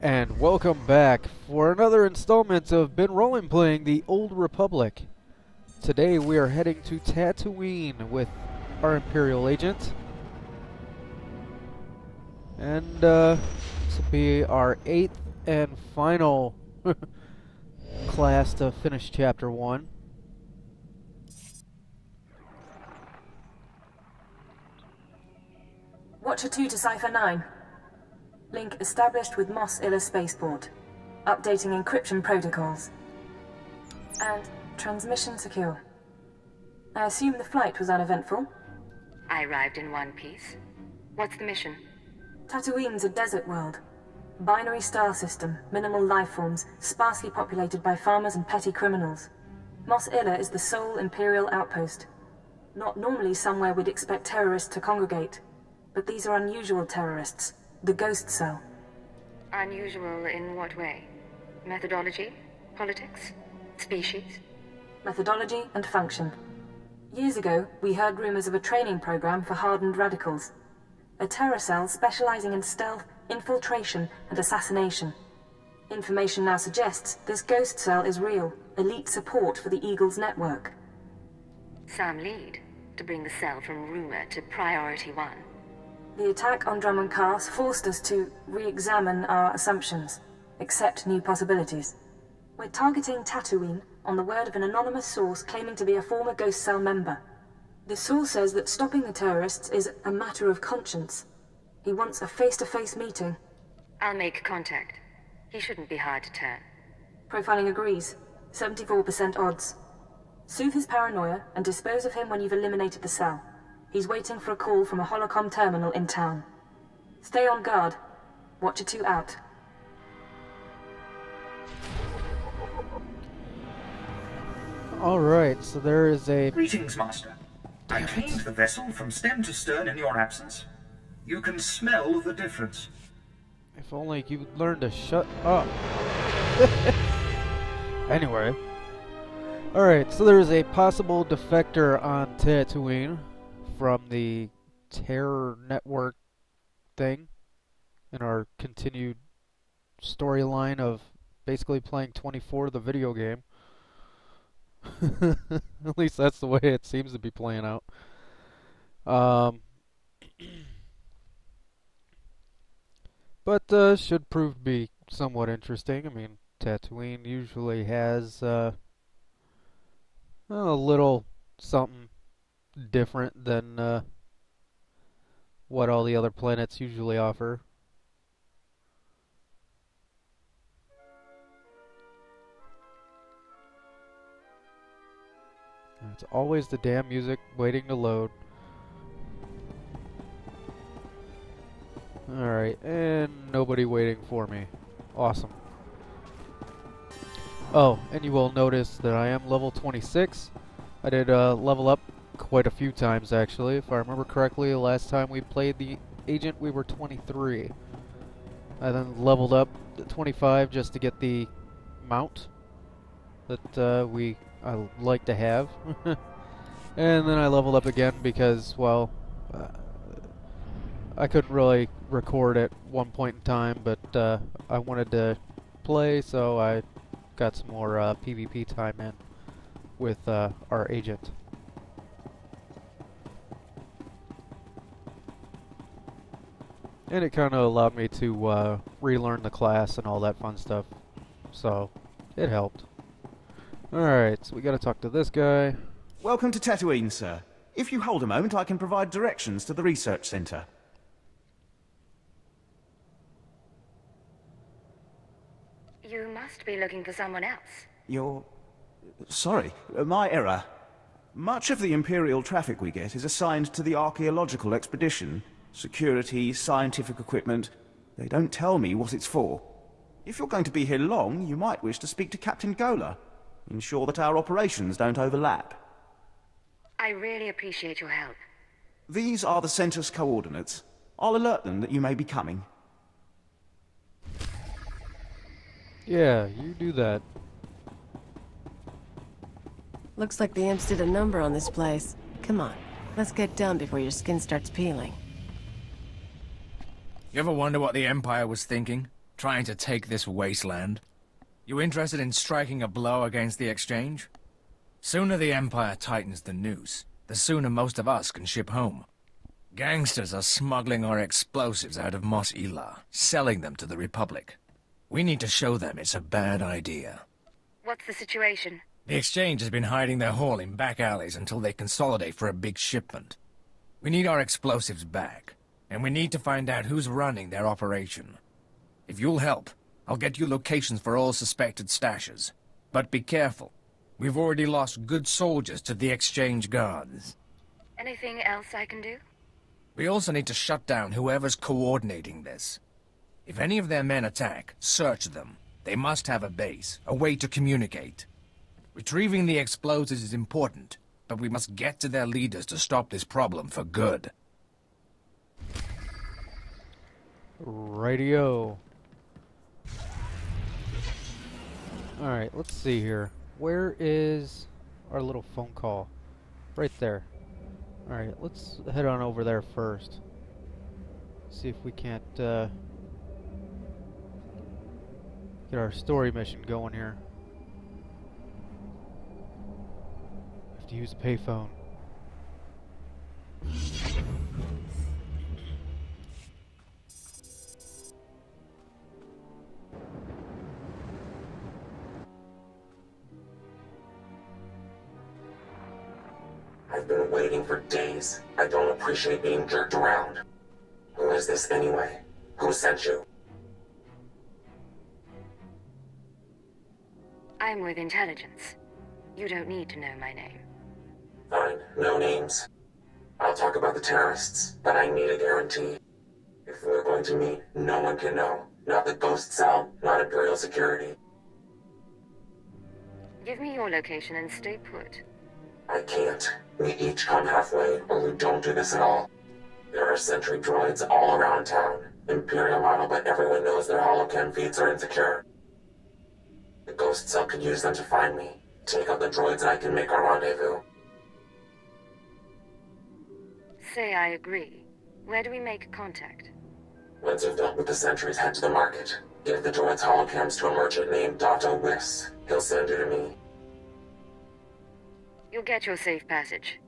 And welcome back for another installment of Been Rolling playing the Old Republic. Today we are heading to Tatooine with our Imperial agent. And this will be our 8th and final class to finish Chapter 1. Watcher 2 to Cipher 9. Link established with Mos Illa Spaceport. Updating encryption protocols. And transmission secure. I assume the flight was uneventful? I arrived in one piece. What's the mission? Tatooine's a desert world. Binary star system, minimal life forms, sparsely populated by farmers and petty criminals. Mos Illa is the sole Imperial outpost. Not normally somewhere we'd expect terrorists to congregate. But these are unusual terrorists. The Ghost Cell. Unusual in what way? Methodology? Politics? Species? Methodology and function. Years ago, we heard rumors of a training program for hardened radicals. A terror cell specializing in stealth, infiltration, and assassination. Information now suggests this Ghost Cell is real, elite support for the Eagles network. Some lead to bring the cell from rumor to priority one. The attack on Drummond Cars forced us to re-examine our assumptions, accept new possibilities. We're targeting Tatooine on the word of an anonymous source claiming to be a former Ghost Cell member. The source says that stopping the terrorists is a matter of conscience. He wants a face-to-face meeting. I'll make contact. He shouldn't be hard to turn. Profiling agrees. 74% odds. Soothe his paranoia and dispose of him when you've eliminated the cell. He's waiting for a call from a holocom terminal in town. Stay on guard. Watcher 2 out. Alright, so there is a... Greetings, Master. I cleaned the vessel from stem to stern in your absence. You can smell the difference. If only you would learn to shut up. Anyway. Alright, so there's a possible defector on Tatooine from the terror network thing in our continued storyline of basically playing 24 the video game. At least that's the way it seems to be playing out. But should prove to be somewhat interesting. I mean, Tatooine usually has a little something different than what all the other planets usually offer. It's always the damn music waiting to load. Alright, and nobody waiting for me. Awesome. Oh, and you will notice that I am level 26. I did level up quite a few times, actually. If I remember correctly, the last time we played the agent, we were 23. I then leveled up to 25 just to get the mount that I like to have. And then I leveled up again because, well, I couldn't really record at one point in time, but I wanted to play, so I got some more PvP time in with our agent. And it kind of allowed me to relearn the class and all that fun stuff, so it helped. Alright, so we gotta talk to this guy. Welcome to Tatooine, sir. If you hold a moment, I can provide directions to the research center. You must be looking for someone else. You're... Sorry, my error. Much of the Imperial traffic we get is assigned to the archaeological expedition. Security, scientific equipment. They don't tell me what it's for. If you're going to be here long, you might wish to speak to Captain Gola. Ensure that our operations don't overlap. I really appreciate your help. These are the center's coordinates. I'll alert them that you may be coming. Yeah, you do that. Looks like the imps did a number on this place. Come on, let's get done before your skin starts peeling. You ever wonder what the Empire was thinking? trying to take this wasteland? You interested in striking a blow against the exchange? Sooner the Empire tightens the noose, the sooner most of us can ship home. Gangsters are smuggling our explosives out of Mos Ila, selling them to the Republic. We need to show them it's a bad idea. What's the situation? The exchange has been hiding their haul in back alleys until they consolidate for a big shipment. We need our explosives back, and we need to find out who's running their operation. If you'll help, I'll get you locations for all suspected stashes. But be careful. We've already lost good soldiers to the exchange guards. Anything else I can do? We also need to shut down whoever's coordinating this. If any of their men attack, search them. They must have a base, a way to communicate. Retrieving the explosives is important, but we must get to their leaders to stop this problem for good. Radio. Alright, let's see here. Where is our little phone call? Right there. Alright, let's head on over there first. See if we can't get our story mission going here. Have to use a payphone. I've been waiting for days. I don't appreciate being jerked around. Who is this anyway? Who sent you? I'm with intelligence. You don't need to know my name. Fine, no names. I'll talk about the terrorists, but I need a guarantee. If we're going to meet, no one can know. Not the ghost cell, not Imperial security. Give me your location and stay put. I can't. We each come halfway, or we don't do this at all. There are sentry droids all around town. Imperial model, but everyone knows their holocam feeds are insecure. The ghost cell could use them to find me. Take out the droids and I can make our rendezvous. Say I agree. Where do we make contact? Once you've dealt with the sentries, head to the market. Give the droids holocams to a merchant named Dotto Wiss. He'll send you to me. You'll get your safe passage.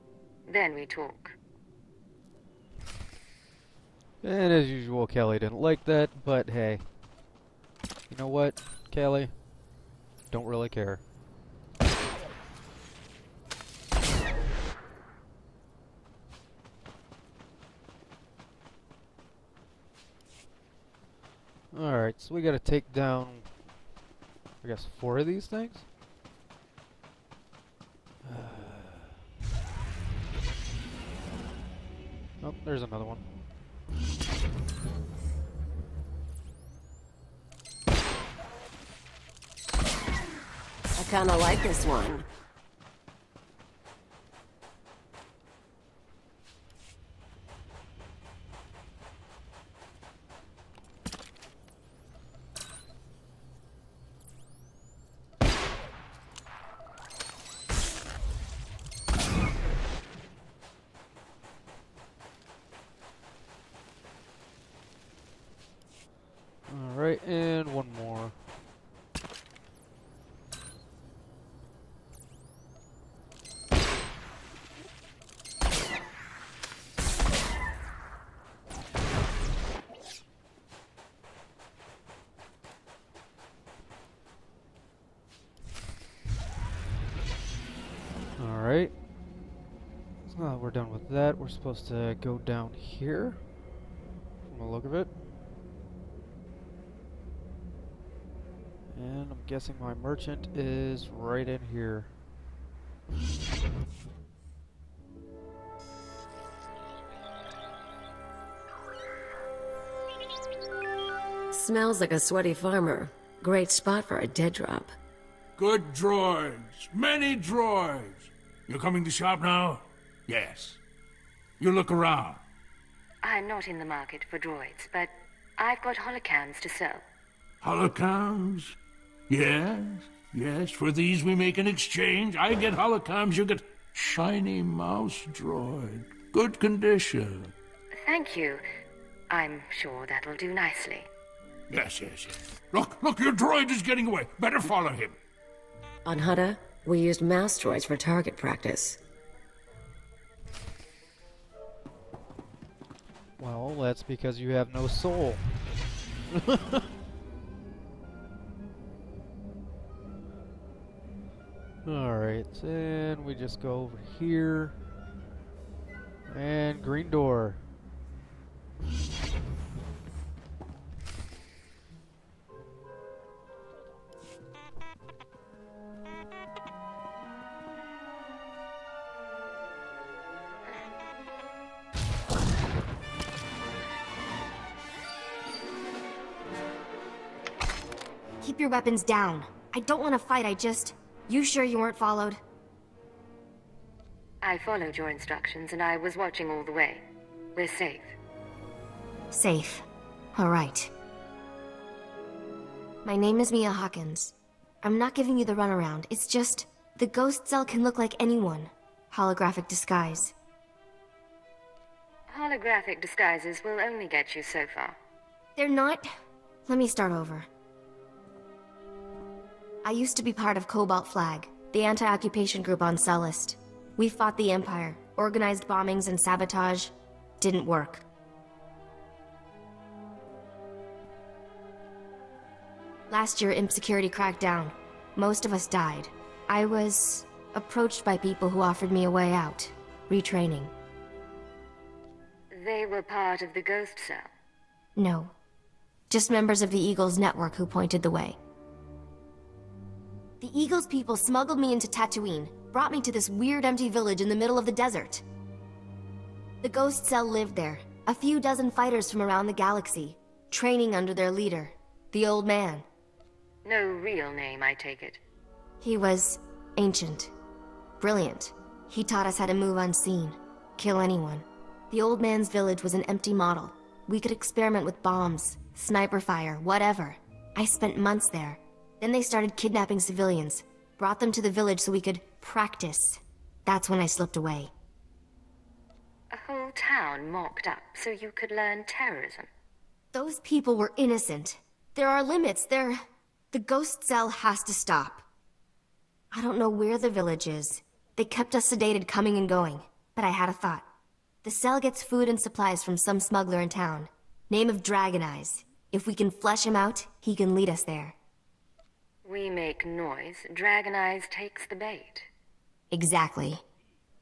Then we talk. And as usual, Kelly didn't like that, but hey. You know what, Kelly? Don't really care. Alright, so we gotta take down, I guess, 4 of these things? Oh, there's another one. I kinda like this one. Alright, and one more. Alright. So we're done with that. We're supposed to go down here. From the look of it. And I'm guessing my merchant is right in here. Smells like a sweaty farmer. Great spot for a dead drop. Good droids. Many droids. You coming to shop now? Yes. You look around. I'm not in the market for droids, but I've got holocams to sell. Holocams? Yes, yes. For these we make an exchange. I get holocams, you get shiny mouse droid. Good condition. Thank you. I'm sure that'll do nicely. Yes, yes, yes. Look, your droid is getting away. Better follow him. On Hutta, we used mouse droids for target practice. Well, that's because you have no soul. Alright, and we just go over here. And green door. Keep your weapons down. I don't want to fight, I just... You sure you weren't followed? I followed your instructions and I was watching all the way. We're safe. Safe. Alright. My name is Mia Hawkins. I'm not giving you the runaround, it's just... The ghost cell can look like anyone. Holographic disguise. Holographic disguises will only get you so far. They're not... Let me start over. I used to be part of Cobalt Flag, the anti-occupation group on Cellist. We fought the Empire, organized bombings and sabotage. Didn't work. Last year, Imp Security cracked down. Most of us died. I was approached by people who offered me a way out. Retraining. They were part of the ghost cell. No. Just members of the Eagles network who pointed the way. The Eagles people smuggled me into Tatooine, brought me to this weird empty village in the middle of the desert. The ghost cell lived there, a few dozen fighters from around the galaxy, training under their leader, the Old Man. No real name, I take it. He was ancient. Brilliant. He taught us how to move unseen, kill anyone. The Old Man's village was an empty model. We could experiment with bombs, sniper fire, whatever. I spent months there. Then they started kidnapping civilians, brought them to the village so we could practice. That's when I slipped away. A whole town mocked up so you could learn terrorism. Those people were innocent. There are limits. The ghost cell has to stop. I don't know where the village is. They kept us sedated coming and going, but I had a thought. The cell gets food and supplies from some smuggler in town. Name of Dragon Eyes. If we can flesh him out, he can lead us there. We make noise, Dragon Eyes takes the bait. Exactly.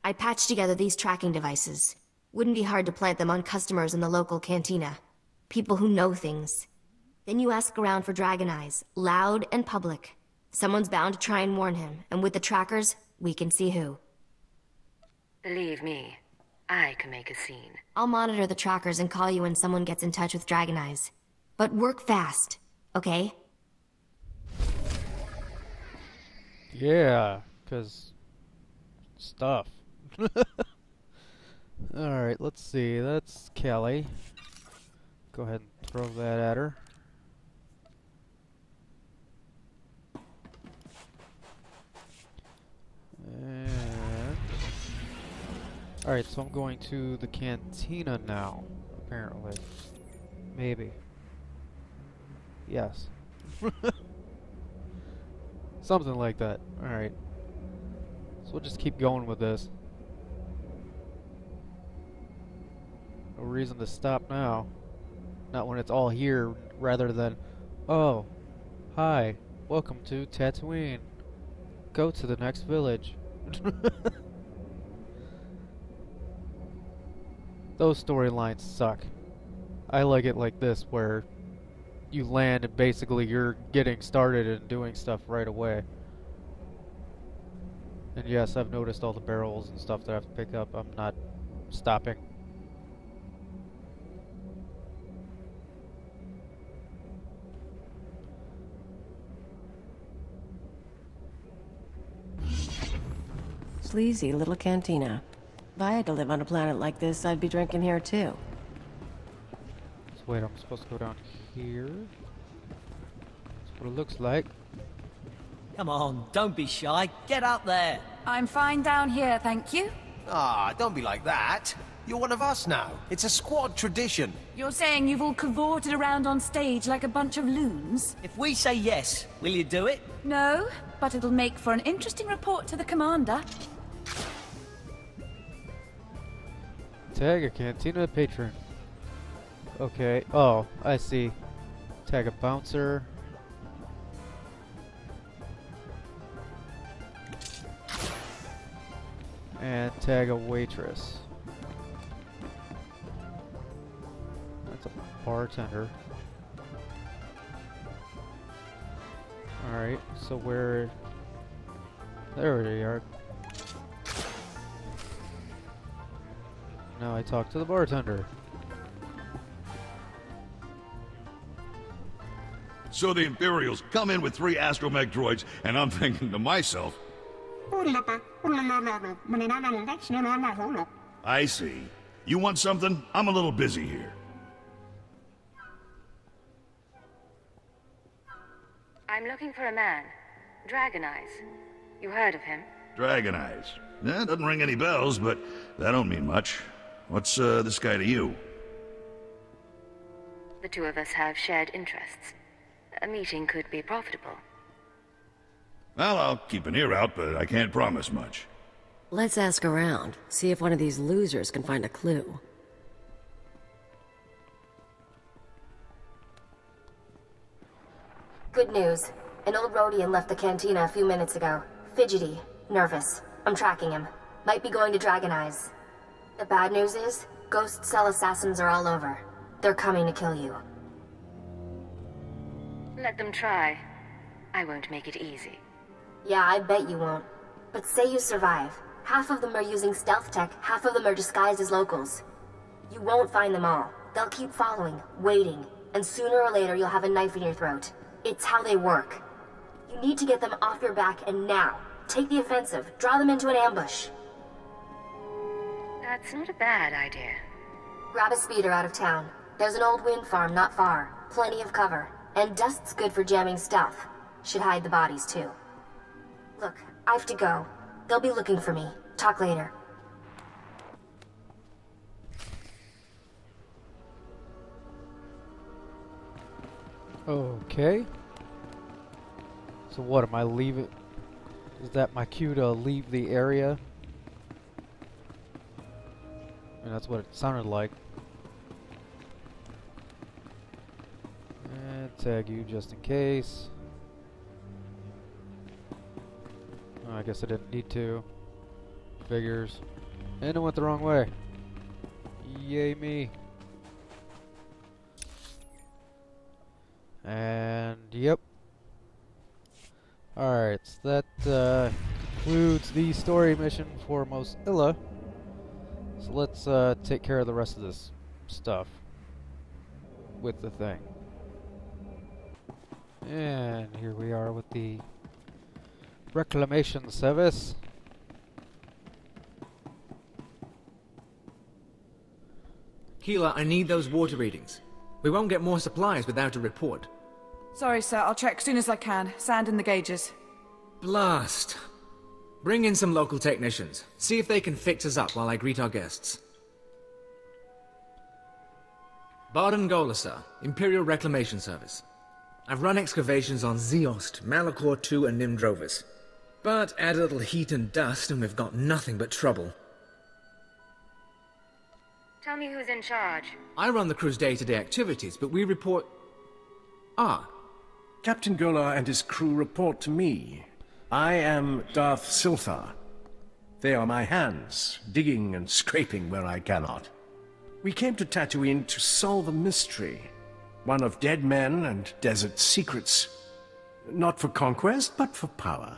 I patched together these tracking devices. Wouldn't be hard to plant them on customers in the local cantina. People who know things. Then you ask around for Dragon Eyes, loud and public. Someone's bound to try and warn him, and with the trackers, we can see who. Believe me, I can make a scene. I'll monitor the trackers and call you when someone gets in touch with Dragon Eyes. But work fast, okay? Yeah, because stuff. Alright, let's see. That's Kelly. Go ahead and throw that at her. And alright, so I'm going to the cantina now, apparently. Maybe. Yes. Something like that. Alright. So we'll just keep going with this. No reason to stop now. Not when it's all here, rather than, oh, hi, welcome to Tatooine. Go to the next village. Those storylines suck. I like it like this, where you land and basically you're getting started and doing stuff right away. And yes, I've noticed all the barrels and stuff that I have to pick up. I'm not stopping. Sleazy little cantina. If I had to live on a planet like this, I'd be drinking here too. So wait, I'm supposed to go down here? That's what it looks like. Come on, don't be shy. Get up there. I'm fine down here, thank you. Ah, don't be like that. You're one of us now. It's a squad tradition. You're saying you've all cavorted around on stage like a bunch of loons? If we say yes, will you do it? No, but it'll make for an interesting report to the commander. Tag a Cantina patron. Okay. Oh, I see. Tag a bouncer. And tag a waitress. That's a bartender. Alright, so where... There we are. Now I talk to the bartender. So the Imperials come in with 3 astromech droids, and I'm thinking to myself, I see. You want something? I'm a little busy here. I'm looking for a man. Dragon Eyes. You heard of him? Dragon Eyes. That doesn't ring any bells, but that don't mean much. What's this guy to you? The two of us have shared interests. A meeting could be profitable. Well, I'll keep an ear out, but I can't promise much. Let's ask around, see if one of these losers can find a clue. Good news. An old Rhodian left the cantina a few minutes ago. Fidgety. Nervous. I'm tracking him. Might be going to Dragon Eyes. The bad news is, ghost cell assassins are all over. They're coming to kill you. Let them try. I won't make it easy. Yeah, I bet you won't. But say you survive. Half of them are using stealth tech, half of them are disguised as locals. You won't find them all. They'll keep following, waiting, and sooner or later you'll have a knife in your throat. It's how they work. You need to get them off your back, and now. Take the offensive. Draw them into an ambush. That's not a bad idea. Grab a speeder out of town. There's an old wind farm not far. Plenty of cover. And dust's good for jamming stealth. Should hide the bodies, too. Look, I have to go. They'll be looking for me. Talk later. Okay. So what, am I leaving? Is that my cue to leave the area? I mean, that's what it sounded like. And tag you just in case. Oh, I guess I didn't need to. Figures. And it went the wrong way. Yay me. And yep. Alright, so that concludes the story mission for Mosilla. So let's take care of the rest of this stuff with the thing. And here we are with the Reclamation Service. Keela, I need those water readings. We won't get more supplies without a report. Sorry, sir. I'll check as soon as I can. Sand in the gauges. Blast. Bring in some local technicians. See if they can fix us up while I greet our guests. Barden Gola, sir. Imperial Reclamation Service. I've run excavations on Zeost, Malachor II, and Nimdrovis. But add a little heat and dust and we've got nothing but trouble. Tell me who's in charge. I run the crew's day-to-day activities, but we report... Captain Golar and his crew report to me. I am Darth Silthar. They are my hands, digging and scraping where I cannot. We came to Tatooine to solve a mystery. One of dead men and desert secrets. Not for conquest, but for power.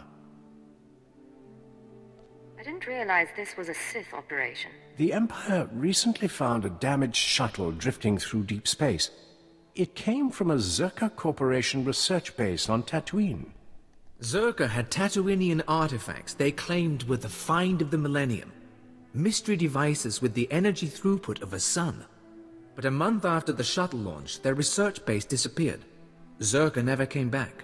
I didn't realize this was a Sith operation. The Empire recently found a damaged shuttle drifting through deep space. It came from a Zerka Corporation research base on Tatooine. Zerka had Tatooinian artifacts they claimed were the find of the millennium. Mystery devices with the energy throughput of a sun. But a month after the shuttle launch, their research base disappeared. Zerka never came back.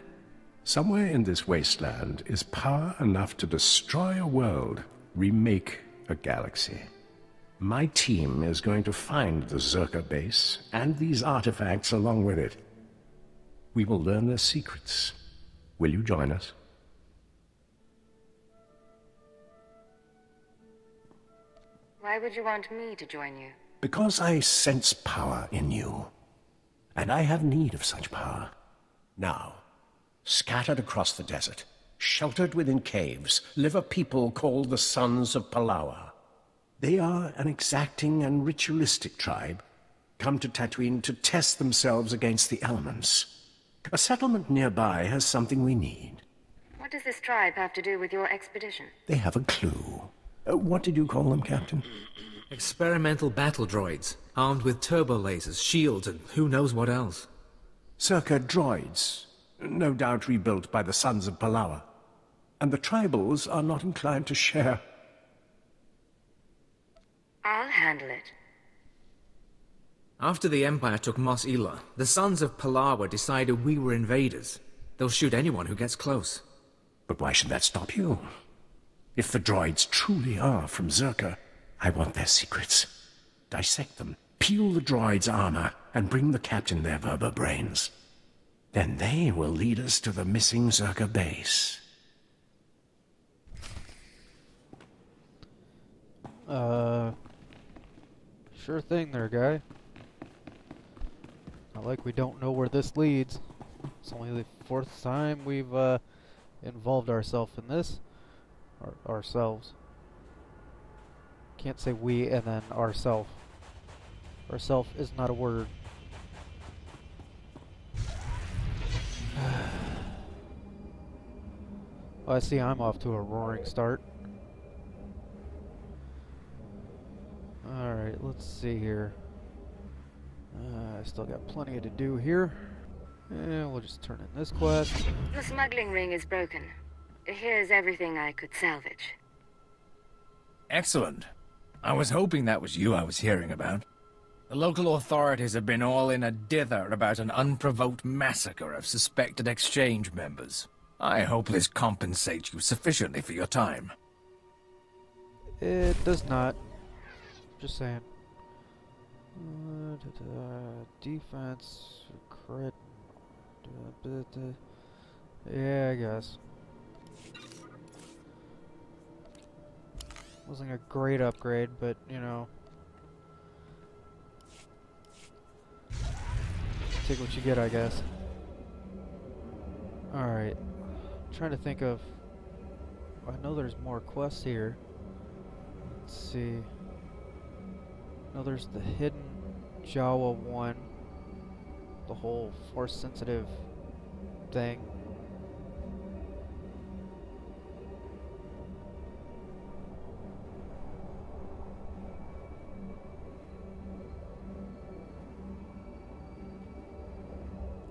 Somewhere in this wasteland is power enough to destroy a world, remake a galaxy. My team is going to find the Zerka base and these artifacts along with it. We will learn their secrets. Will you join us? Why would you want me to join you? Because I sense power in you. And I have need of such power. Now, scattered across the desert, sheltered within caves, live a people called the Sons of Palawa. They are an exacting and ritualistic tribe, come to Tatooine to test themselves against the elements. A settlement nearby has something we need. What does this tribe have to do with your expedition? They have a clue. What did you call them, Captain? Experimental battle droids, armed with turbo lasers, shields, and who knows what else. Circa droids, no doubt rebuilt by the Sons of Palawa. And the tribals are not inclined to share. I'll handle it. After the Empire took Mos Ela, the Sons of Palawa decided we were invaders. They'll shoot anyone who gets close. But why should that stop you? If the droids truly are from Zerka, I want their secrets. Dissect them, peel the droids' armor, and bring the captain their Verba brains. Then they will lead us to the missing Zerka base. Sure thing there, guy. Not like we don't know where this leads. It's only the 4th time we've involved ourselves in this. Ourselves. Can't say we and then ourself. Ourself is not a word. Well, I see I'm off to a roaring start. Alright, let's see here. I still got plenty to do here. And we'll just turn in this quest. The smuggling ring is broken. Here's everything I could salvage. Excellent. I was hoping that was you I was hearing about. The local authorities have been all in a dither about an unprovoked massacre of suspected exchange members. I hope this compensates you sufficiently for your time. It does not. Just saying. Defense, crit. Yeah, I guess. Wasn't a great upgrade, but you know. Take what you get, I guess. Alright. Trying to think of. I know there's more quests here. Let's see. No, there's the hidden Jawa one. The whole force sensitive thing.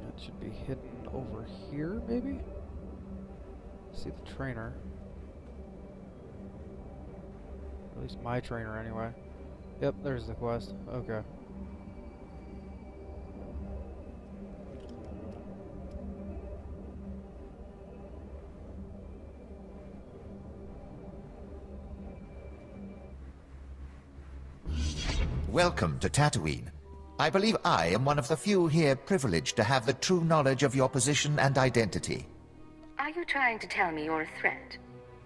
That should be hidden over here, maybe? See the trainer. At least my trainer, anyway. Yep, there's the quest. Okay. Welcome to Tatooine. I believe I am one of the few here privileged to have the true knowledge of your position and identity. Are you trying to tell me you're a threat?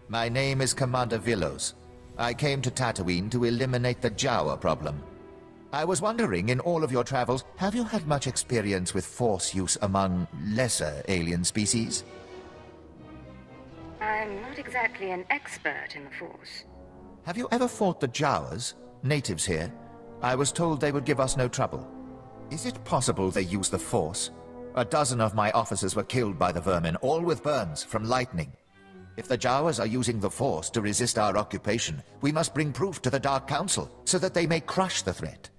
My name is Commander Villos. I came to Tatooine to eliminate the Jawa problem. I was wondering, in all of your travels, have you had much experience with Force use among lesser alien species? I'm not exactly an expert in the Force. Have you ever fought the Jawas, natives here? I was told they would give us no trouble. Is it possible they use the Force? A dozen of my officers were killed by the vermin, all with burns from lightning. If the Jawas are using the Force to resist our occupation, we must bring proof to the Dark Council, so that they may crush the threat.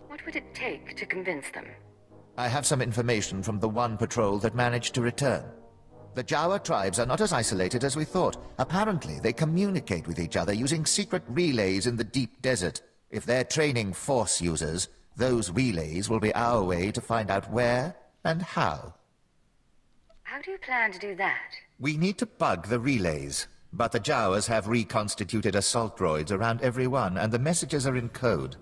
What would it take to convince them? I have some information from the one patrol that managed to return. The Jawa tribes are not as isolated as we thought. Apparently, they communicate with each other using secret relays in the deep desert. If they're training Force users, those relays will be our way to find out where and how. How do you plan to do that? We need to bug the relays. But the Jawas have reconstituted assault droids around every one, and the messages are in code.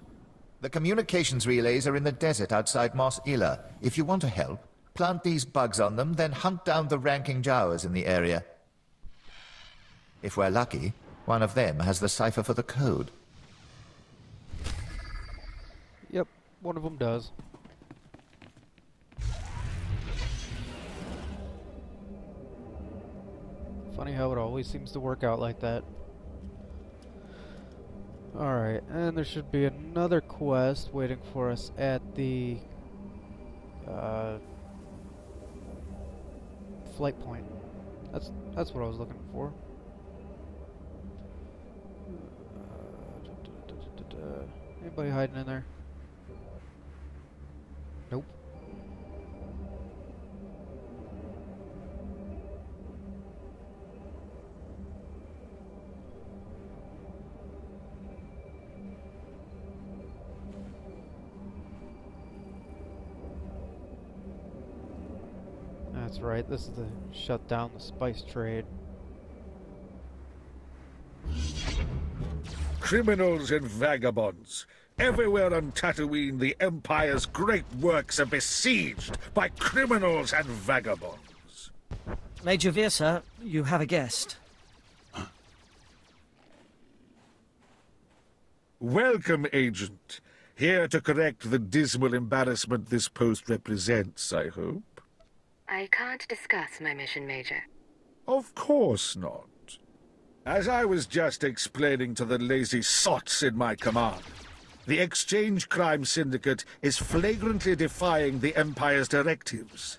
The communications relays are in the desert outside Mos Ila. If you want to help, plant these bugs on them, then hunt down the ranking Jawas in the area. If we're lucky, one of them has the cipher for the code. Yep, one of them does. Funny how it always seems to work out like that. Alright, and there should be another quest waiting for us at the flight point. That's what I was looking for. Anybody hiding in there? Nope. That's right, this is to shut down the spice trade. Criminals and vagabonds. Everywhere on Tatooine, the Empire's great works are besieged by criminals and vagabonds. Major Veer, sir, you have a guest. Welcome, Agent. Here to correct the dismal embarrassment this post represents, I hope. I can't discuss my mission, Major. Of course not. As I was just explaining to the lazy sots in my command, the Exchange Crime Syndicate is flagrantly defying the Empire's directives.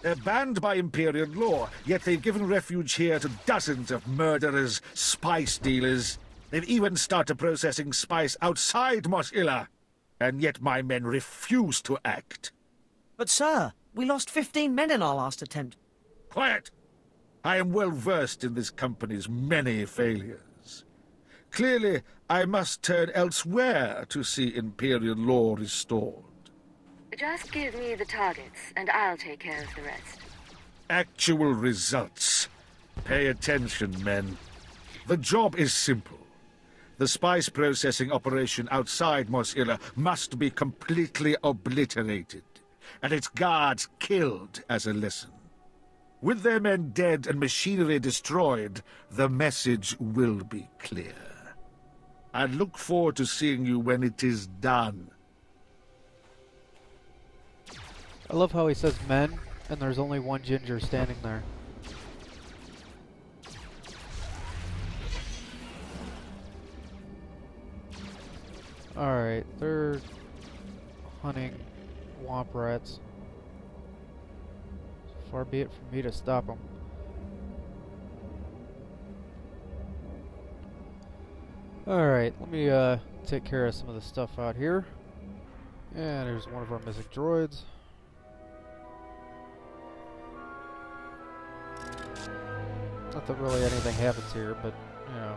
They're banned by Imperial law, yet they've given refuge here to dozens of murderers, spice dealers. They've even started processing spice outside Mos Ila, and yet my men refuse to act. But, sir, we lost 15 men in our last attempt. Quiet! I am well versed in this company's many failures. Clearly, I must turn elsewhere to see Imperial law restored. Just give me the targets, and I'll take care of the rest. Actual results. Pay attention, men. The job is simple. The spice processing operation outside Mos Ila must be completely obliterated, and its guards killed as a lesson. With their men dead and machinery destroyed, the message will be clear. I look forward to seeing you when it is done. I love how he says men, and there's only one ginger standing there. Alright, they're hunting womp rats. Far be it from me to stop them. Alright, let me take care of some of the stuff out here. And there's one of our missing droids. Not that really anything happens here, but, you know.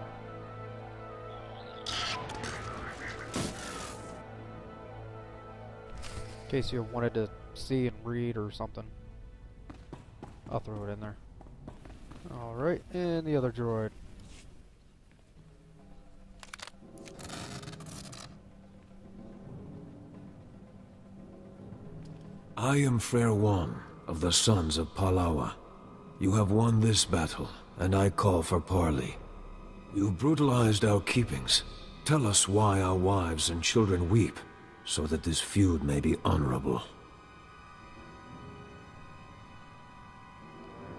In case you wanted to see and read or something. I'll throw it in there. Alright, and the other droid. I am Frere One of the Sons of Palawa. You have won this battle, and I call for parley. You've brutalized our keepings. Tell us why our wives and children weep, so that this feud may be honorable.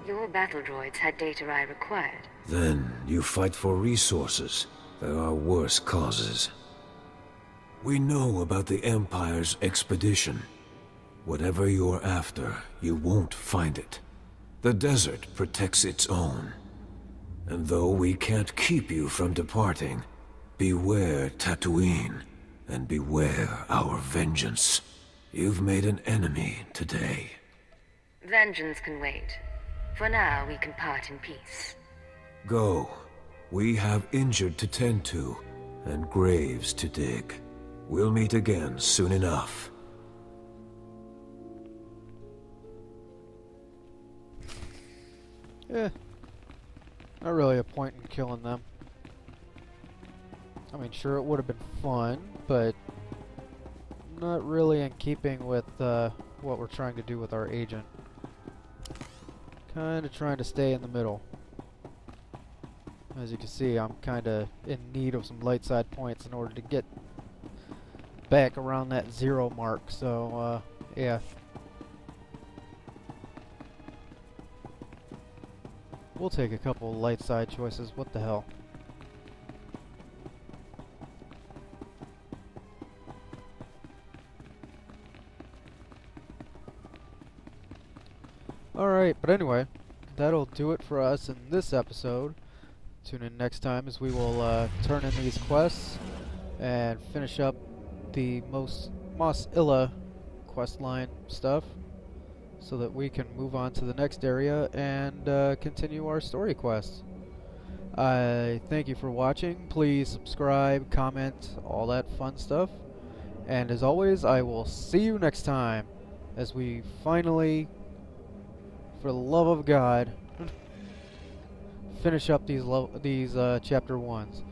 Your battle droids had data I required. Then you fight for resources. There are worse causes. We know about the Empire's expedition. Whatever you're after, you won't find it. The desert protects its own. And though we can't keep you from departing, beware Tatooine, and beware our vengeance. You've made an enemy today. Vengeance can wait. For now, we can part in peace. Go. We have injured to tend to, and graves to dig. We'll meet again soon enough. Yeah. Not really a point in killing them. I mean, sure, it would have been fun, but not really in keeping with what we're trying to do with our agent. Kind of trying to stay in the middle. As you can see, I'm kind of in need of some light side points in order to get back around that 0 mark, so yeah. We'll take a couple light side choices, what the hell. Alright, but anyway, that'll do it for us in this episode. Tune in next time as we will turn in these quests and finish up the Mos Illa questline stuff so that we can move on to the next area and continue our story quests. I thank you for watching. Please subscribe, comment, all that fun stuff. And as always, I will see you next time as we finally, for the love of God, finish up these chapter 1s.